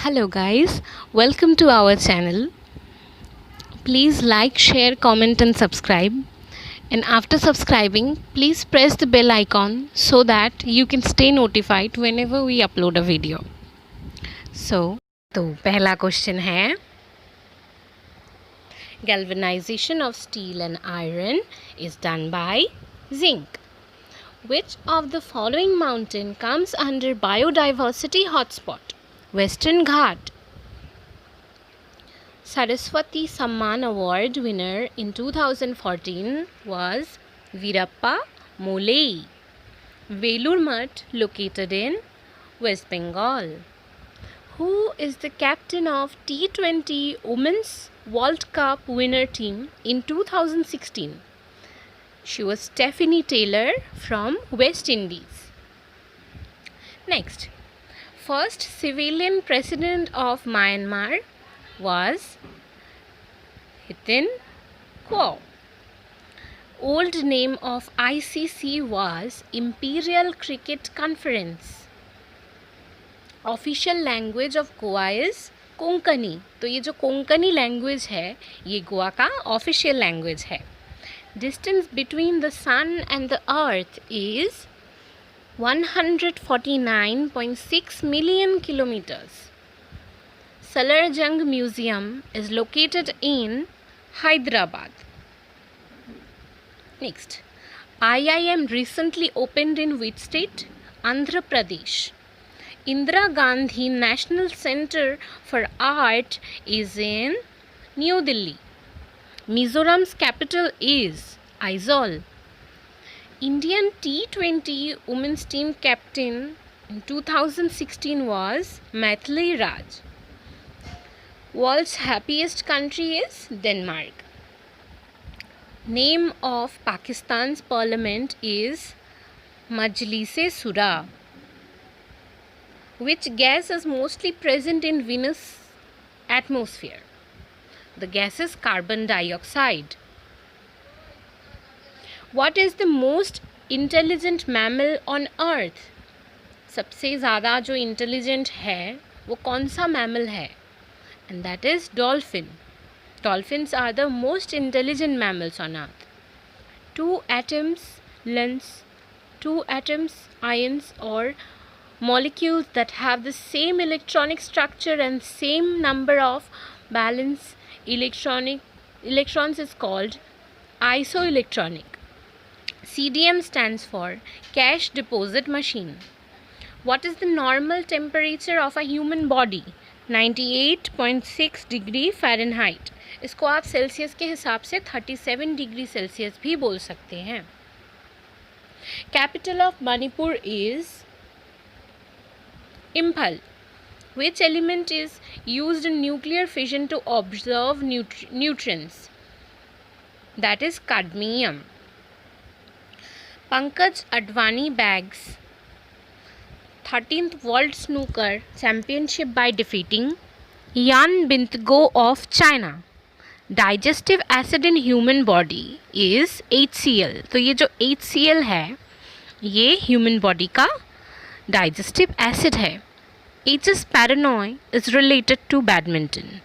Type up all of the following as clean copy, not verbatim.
Hello guys, welcome to our channel. Please like, share, comment and subscribe. And after subscribing, please press the bell icon so that you can stay notified whenever we upload a video. तो पहला question है, galvanization of steel and iron is done by zinc. Which of the following mountain comes under biodiversity hotspot? Western Ghat. Saraswati Samman Award winner in 2014 was Veerappa Mollai. Velur Math located in West Bengal. Who is the captain of T20 Women's World Cup winner team in 2016? She was Stephanie Taylor from West Indies. Next, first civilian president of Myanmar was Hitin Kyaw. Old name of ICC was Imperial Cricket Conference. Official language of Goa is Konkani. तो ये जो Konkani language है ये गोवा का official language है. Distance between the sun and the earth is 149.6 million kilometers. Salarjung Museum is located in Hyderabad. Next, IIM recently opened in which state? Andhra Pradesh. Indira Gandhi National Center for Art is in New Delhi. Mizoram's capital is Aizawl. Indian T20 women's team captain in 2016 was Maithili Raj. World's happiest country is Denmark. Name of Pakistan's parliament is Majlis-e-Shura. Which gas is mostly present in Venus' atmosphere? The gas is carbon dioxide. What is the most intelligent mammal on earth? सबसे ज़्यादा जो intelligent है वो कौन सा mammal है? And that is dolphin. Dolphins are the most intelligent mammals on earth. Two atoms, ions or molecules that have the same electronic structure and same number of valence electrons is called isoelectronic. CDM stands for cash deposit machine. What is the normal temperature of a human body? 98.6 degree Fahrenheit. इसको आप Celsius के हिसाब से 37 degree Celsius भी बोल सकते हैं. Capital of Manipur is Imphal. Which element is used in nuclear fission to observe neutrons? That is cadmium. Pankaj Advani bags 13th World Snooker Championship by defeating Yan Bintgo of China. Digestive acid in human body is HCl. तो ये जो HCl है ये human body का digestive acid है. H.S. Paranoy is related to badminton.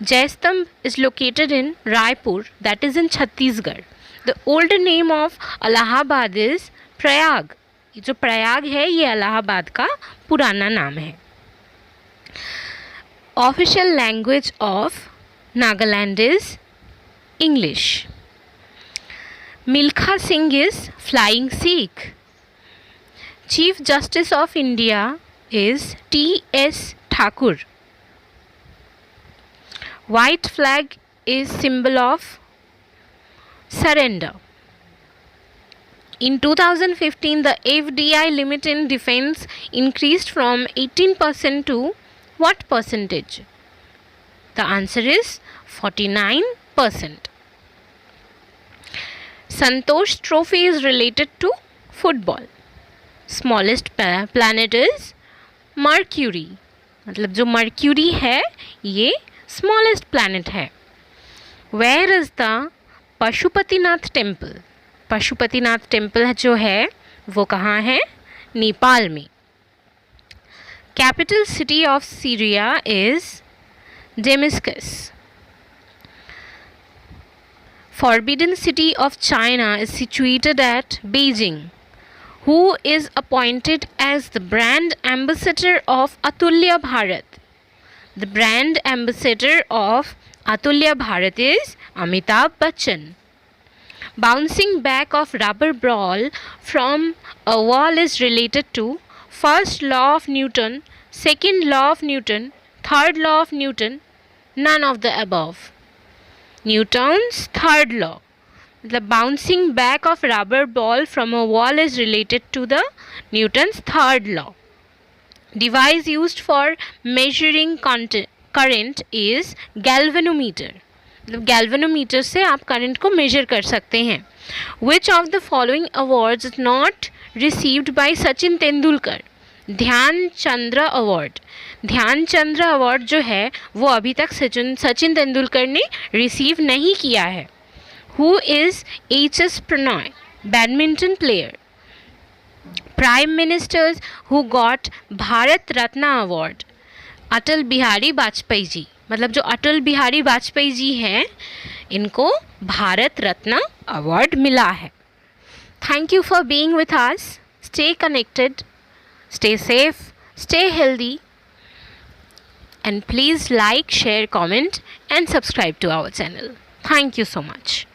Jaistambh is located in Raipur, that is in Chhattisgarh. The older name of Allahabad is Prayag. ये जो प्रयाग है ये इलाहाबाद का पुराना नाम है. Official language of Nagaland is English. Milkha Singh is Flying Sikh. Chief Justice of India is T.S. Thakur. White flag is symbol of surrender. In 2015, the FDI limit in defense increased from 18% to what percentage? The answer is 49%. Santosh Trophy is related to football. Smallest planet is Mercury. मतलब जो Mercury है ये smallest planet है. Where is the Pashupatinath temple? Pashupatinath temple जो है वो कहाँ है? नेपाल में. Capital city of Syria is Damascus. Forbidden city of China is situated at Beijing. Who is appointed as the brand ambassador of Atulya Bharat? The brand ambassador of Atulya Bharat is Amitabh Bachchan. Bouncing back of rubber ball from a wall is related to first law of Newton, second law of Newton, third law of Newton, none of the above. Newton's third law. The bouncing back of rubber ball from a wall is related to the Newton's third law. Device used for measuring current is galvanometer. galvanometer से आप current को major कर सकते हैं. Which of the following awards is not received by Sachin Tendulkar? ध्यान चंद्र award. ध्यान चंद्र award जो है वो अभी तक सचिन तेंदुलकर ने रिसीव नहीं किया है. Who is H.S. Pranoy? Badminton player. Prime Ministers who got Bharat Ratna award. Atal Bihari Vajpayee ji. मतलब जो अटल बिहारी वाजपेयी जी हैं इनको भारत रत्न अवार्ड मिला है. Thank you for being with us. Stay connected, stay safe, stay healthy, and please like, share, comment and subscribe to our channel. Thank you so much.